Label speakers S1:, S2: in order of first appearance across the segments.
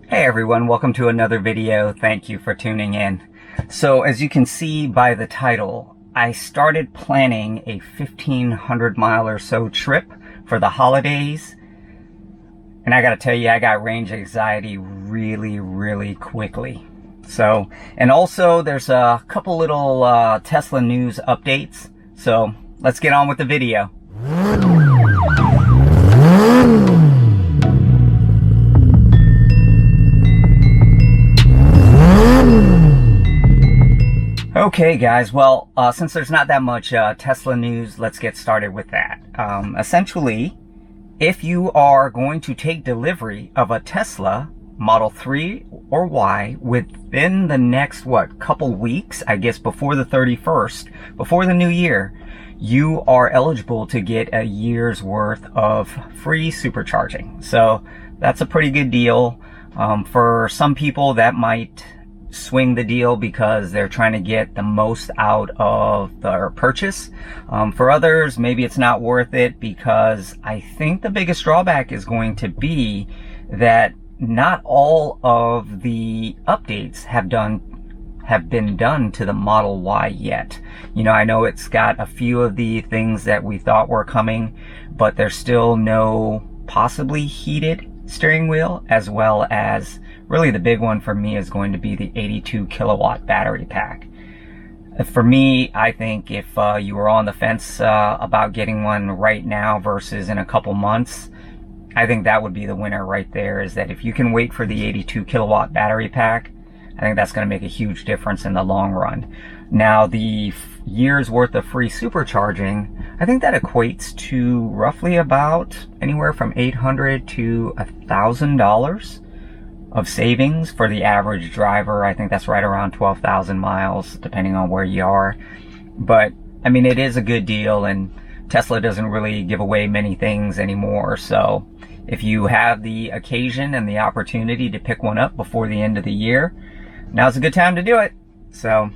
S1: Hey everyone, welcome to another video. Thank you for tuning in. So as you can see by the title, I started planning a 1,500 mile or so trip for the holidays. And I gotta tell you, I got range anxiety really quickly. So, and also there's a couple little Tesla news updates. So let's get on with the video. Okay guys, well, since there's not that much Tesla news, let's get started with that. Essentially, if you are going to take delivery of a Tesla Model 3 or Y within the next, couple weeks, I guess before the 31st, before the new year, you are eligible to get a year's worth of free supercharging. So that's a pretty good deal. For some people, that might swing the deal because they're trying to get the most out of their purchase. For others, maybe it's not worth it because I think the biggest drawback is going to be that not all of the updates have been done to the Model Y yet. You know, I know it's got a few of the things that we thought were coming, but there's still no possibly heated steering wheel, as well as really the big one for me is going to be the 82 kilowatt battery pack. For me, I think if you were on the fence about getting one right now versus in a couple months, I think that would be the winner right there, is that if you can wait for the 82 kilowatt battery pack, I think that's going to make a huge difference in the long run. Now, the year's worth of free supercharging, I think that equates to roughly about anywhere from $800 to $1,000 of savings for the average driver. I think that's right around 12,000 miles, depending on where you are. But, I mean, it is a good deal, and Tesla doesn't really give away many things anymore. So if you have the occasion and the opportunity to pick one up before the end of the year, now's a good time to do it. So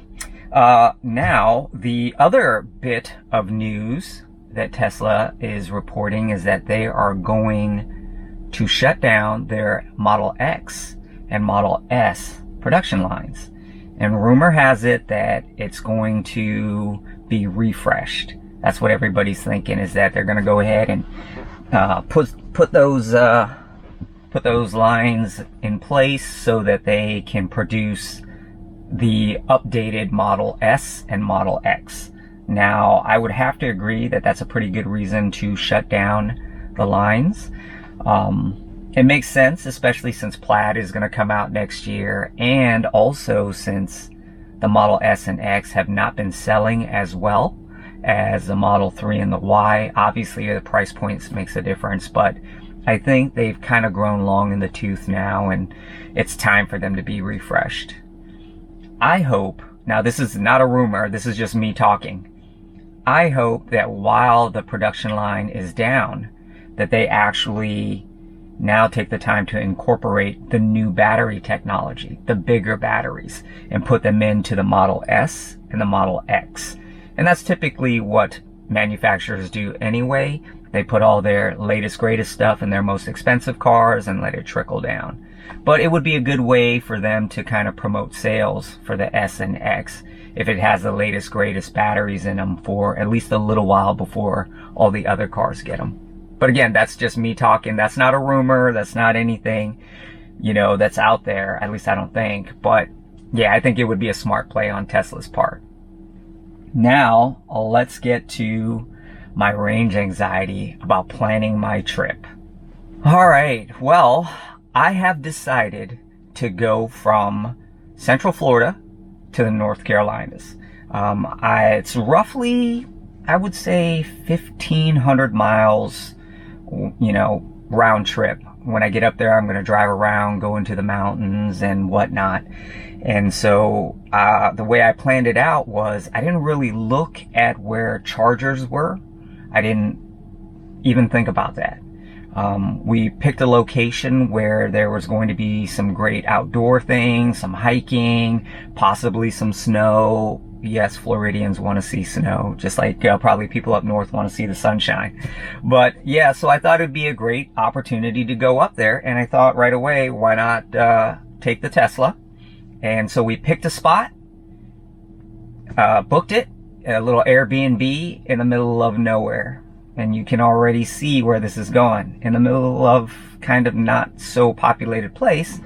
S1: now the other bit of news that Tesla is reporting is that they are going to shut down their Model X and Model S production lines. And rumor has it that it's going to be refreshed. That's what everybody's thinking, is that they're going to go ahead and put those lines in place so that they can produce the updated Model S and Model X. Now, I would have to agree that that's a pretty good reason to shut down the lines. It makes sense, especially since Plaid is going to come out next year, and also since the Model S and X have not been selling as well as the Model 3 and the Y. Obviously, the price points makes a difference, but I think they've kind of grown long in the tooth now, and it's time for them to be refreshed. I hope, now this is not a rumor, this is just me talking, I hope that while the production line is down, that they actually now take the time to incorporate the new battery technology, the bigger batteries, and put them into the Model S and the Model X. And that's typically what manufacturers do anyway. They put all their latest, greatest stuff in their most expensive cars and let it trickle down. But it would be a good way for them to kind of promote sales for the S and X if it has the latest, greatest batteries in them for at least a little while before all the other cars get them. But again, that's just me talking. That's not a rumor. That's not anything, you know, that's out there. At least I don't think. But yeah, I think it would be a smart play on Tesla's part. Now, let's get to my range anxiety about planning my trip. All right, well, I have decided to go from Central Florida to the North Carolinas. It's roughly, I would say, 1,500 miles, you know, round trip. When I get up there, I'm going to drive around, go into the mountains and whatnot. And so the way I planned it out was I didn't really look at where chargers were. I didn't even think about that. We picked a location where there was going to be some great outdoor things, some hiking, possibly some snow, yes, Floridians want to see snow, just like probably people up north want to see the sunshine. But yeah, so I thought it'd be a great opportunity to go up there, and I thought right away, why not take the Tesla? And so we picked a spot, booked it, a little Airbnb in the middle of nowhere. And you can already see where this is going. In the middle of kind of not so populated place.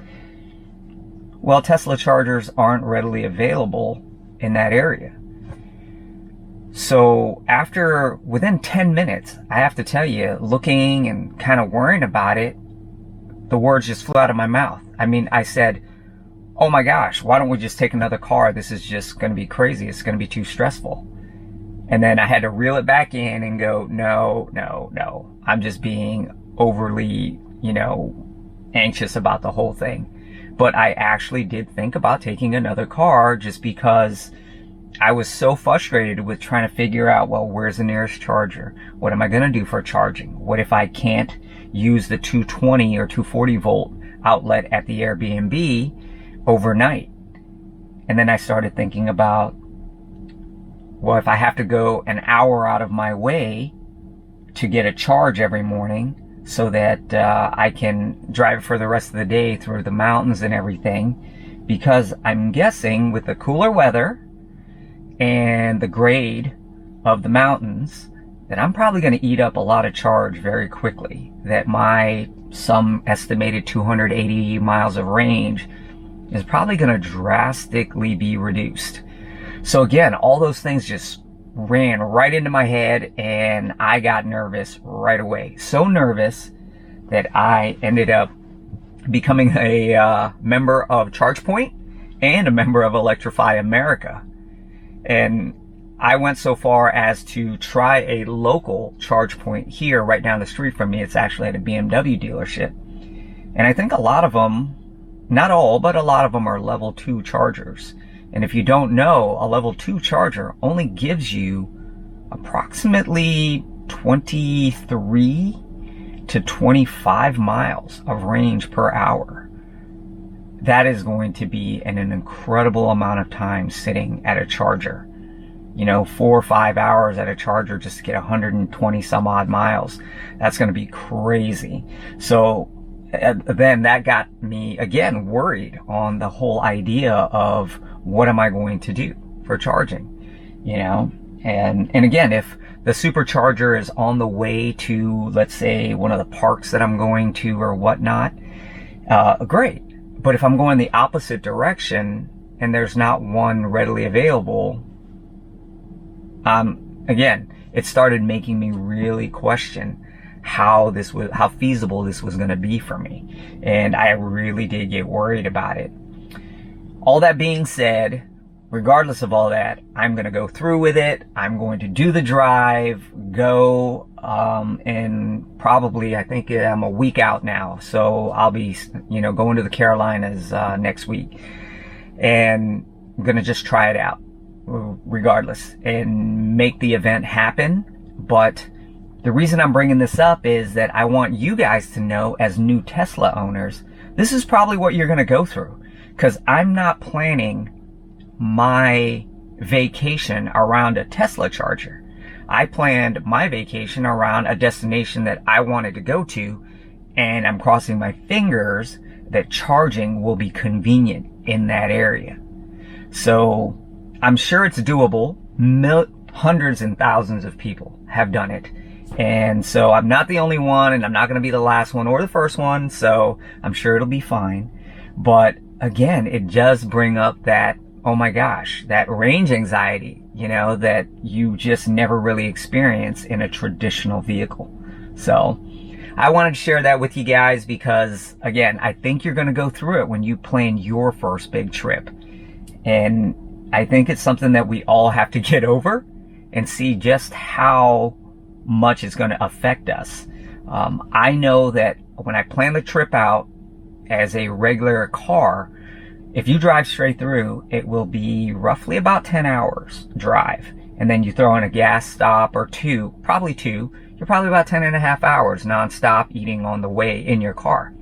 S1: Well, Tesla chargers aren't readily available in that area. So within 10 minutes, I have to tell you, looking and kind of worrying about it, the words just flew out of my mouth. I mean, I said, oh my gosh, why don't we just take another car? This is just going to be crazy. It's going to be too stressful. And then I had to reel it back in and go, no. I'm just being overly, anxious about the whole thing. But I actually did think about taking another car just because I was so frustrated with trying to figure out, well, where's the nearest charger? What am I going to do for charging? What if I can't use the 220 or 240 volt outlet at the Airbnb overnight? And then I started thinking about, well, if I have to go an hour out of my way to get a charge every morning so that I can drive for the rest of the day through the mountains and everything, because I'm guessing with the cooler weather and the grade of the mountains that I'm probably going to eat up a lot of charge very quickly, that my some estimated 280 miles of range is probably going to drastically be reduced. So again, all those things just ran right into my head, and I got nervous right away. So nervous that I ended up becoming a member of ChargePoint and a member of Electrify America. And I went so far as to try a local ChargePoint here right down the street from me. It's actually at a BMW dealership. And I think a lot of them, not all, but a lot of them are level 2 chargers. And if you don't know, a level 2 charger only gives you approximately 23 to 25 miles of range per hour. That is going to be an incredible amount of time sitting at a charger. 4 or 5 hours at a charger just to get 120 some odd miles. That's going to be crazy. So then that got me again worried on the whole idea of what am I going to do for charging, and again, if the supercharger is on the way to, let's say, one of the parks that I'm going to or whatnot, great. But if I'm going the opposite direction and there's not one readily available, again, it started making me really question how feasible this was going to be for me. And I really did get worried about it. All that being said, regardless of all that, I'm going to go through with it. I'm going to do the drive, go, and probably, I think I'm a week out now. So I'll be, going to the Carolinas, next week. And I'm going to just try it out regardless and make the event happen. But the reason I'm bringing this up is that I want you guys to know, as new Tesla owners, this is probably what you're going to go through. Because I'm not planning my vacation around a Tesla charger. I planned my vacation around a destination that I wanted to go to, and I'm crossing my fingers that charging will be convenient in that area. So I'm sure it's doable. Hundreds and thousands of people have done it. And so I'm not the only one, and I'm not going to be the last one or the first one, so I'm sure it'll be fine. But again, it does bring up that, oh my gosh, that range anxiety, that you just never really experience in a traditional vehicle. So I wanted to share that with you guys because, again, I think you're going to go through it when you plan your first big trip. And I think it's something that we all have to get over and see just how much it's going to affect us. I know that when I plan the trip out as a regular car, if you drive straight through, it will be roughly about 10 hours drive. And then you throw in a gas stop or two, probably two, you're probably about 10 and a half hours nonstop eating on the way in your car.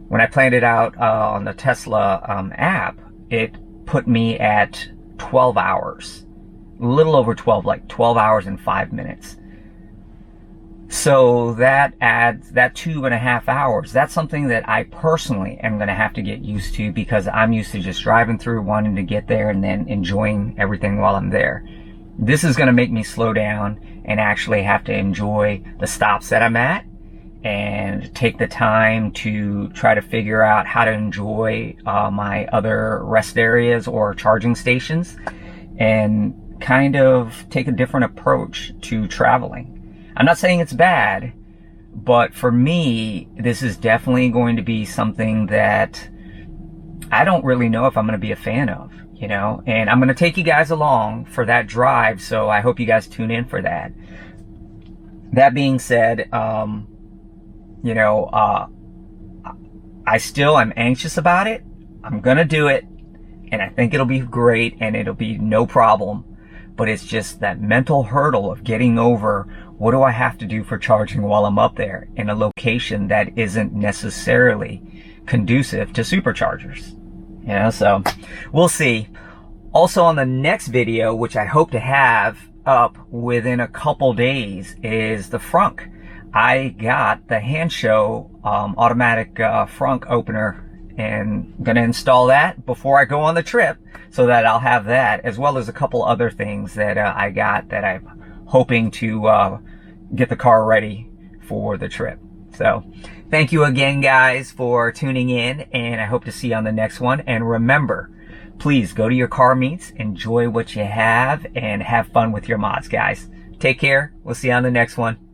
S1: When I planned it out on the Tesla app, it put me at 12 hours. A little over 12, like 12 hours and 5 minutes. So that adds that 2.5 hours. That's something that I personally am going to have to get used to, because I'm used to just driving through, wanting to get there and then enjoying everything while I'm there. This is going to make me slow down and actually have to enjoy the stops that I'm at and take the time to try to figure out how to enjoy my other rest areas or charging stations, and kind of take a different approach to traveling. I'm not saying it's bad, but for me, this is definitely going to be something that I don't really know if I'm going to be a fan of, you know, and I'm going to take you guys along for that drive. So I hope you guys tune in for that. That being said, you know, I still am anxious about it. I'm going to do it, and I think it'll be great and it'll be no problem. But it's just that mental hurdle of getting over, what do I have to do for charging while I'm up there in a location that isn't necessarily conducive to superchargers? You know, so we'll see. Also, on the next video, which I hope to have up within a couple days, is the frunk. I got the Handshow automatic frunk opener, and I'm gonna install that before I go on the trip, so that I'll have that, as well as a couple other things that I got that I'm hoping to get the car ready for the trip. So thank you again, guys, for tuning in, and I hope to see you on the next one. And remember, please go to your car meets, enjoy what you have, and have fun with your mods, guys. Take care. We'll see you on the next one.